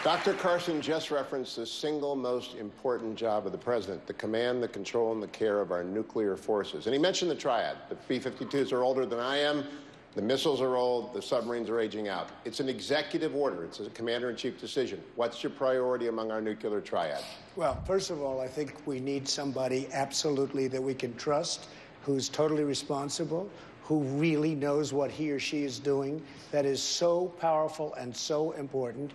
Dr. Carson just referenced the single most important job of the president, the command, the control, and the care of our nuclear forces. And he mentioned the triad. The B-52s are older than I am. The missiles are old. The submarines are aging out. It's an executive order. It's a commander-in-chief decision. What's your priority among our nuclear triad? Well, first of all, I think we need somebody absolutely that we can trust, who's totally responsible, who really knows what he or she is doing. That is so powerful and so important.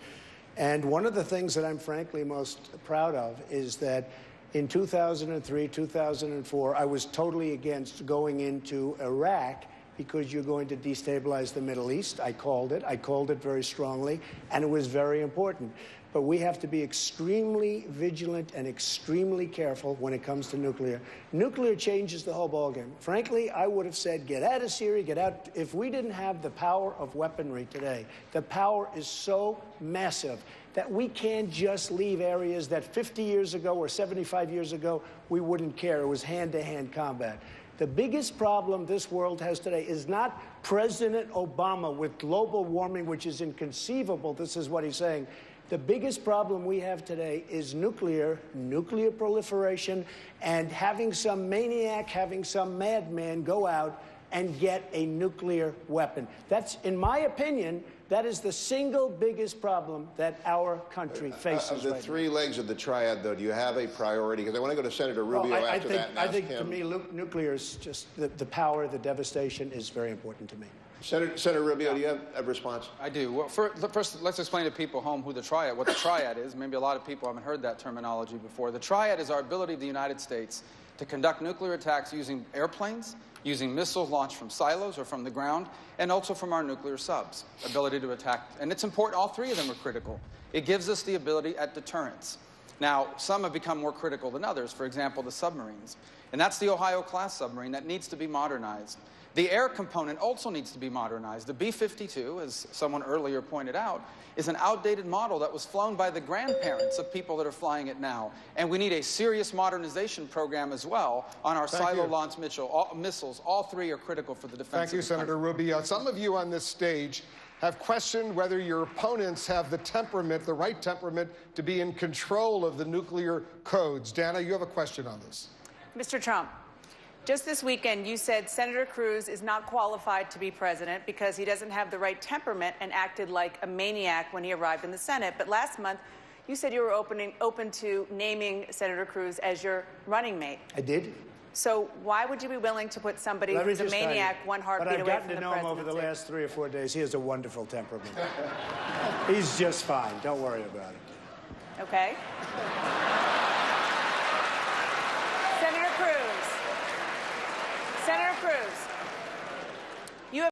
And one of the things that I'm frankly most proud of is that in 2003, 2004, I was totally against going into Iraq because you're going to destabilize the Middle East. I called it very strongly, and it was very important. But we have to be extremely vigilant and extremely careful when it comes to nuclear. Nuclear changes the whole ballgame. Frankly, I would have said, get out of Syria, get out. If we didn't have the power of weaponry today, the power is so massive that we can't just leave areas that 50 years ago or 75 years ago, we wouldn't care. It was hand-to-hand combat. The biggest problem this world has today is not President Obama with global warming, which is inconceivable. This is what he's saying. The biggest problem we have today is nuclear proliferation, and having some maniac, having some madman go out and get a nuclear weapon. That's, in my opinion, that is the single biggest problem that our country faces. Of the three legs of the triad, though, do you have a priority? Because I want to go to Senator Rubio after that. I think for me, nuclear is just the power, the devastation is very important to me. Senator Rubio, do you have a response? I do. Well, first, let's explain to people home what the triad is. Maybe a lot of people haven't heard that terminology before. The triad is our ability of the United States to conduct nuclear attacks using airplanes, using missiles launched from silos or from the ground, and also from our nuclear subs, ability to attack. And it's important, all three of them are critical. It gives us the ability at deterrence. Now, some have become more critical than others, for example, the submarines. And that's the Ohio-class submarine that needs to be modernized. The air component also needs to be modernized. The B-52, as someone earlier pointed out, is an outdated model that was flown by the grandparents of people that are flying it now. And we need a serious modernization program as well on our silo-launched missiles. All three are critical for the defense. Thank you, Senator Rubio. Some of you on this stage have questioned whether your opponents have the temperament, the right temperament, to be in control of the nuclear codes. Dana, you have a question on this. Mr. Trump, just this weekend, you said Senator Cruz is not qualified to be president because he doesn't have the right temperament and acted like a maniac when he arrived in the Senate. But last month, you said you were open to naming Senator Cruz as your running mate. I did. So why would you be willing to put somebody who's a maniac one heartbeat away from the presidency? But I've gotten to know him over the last 3 or 4 days. He has a wonderful temperament. He's just fine. Don't worry about it. Okay. Senator Cruz.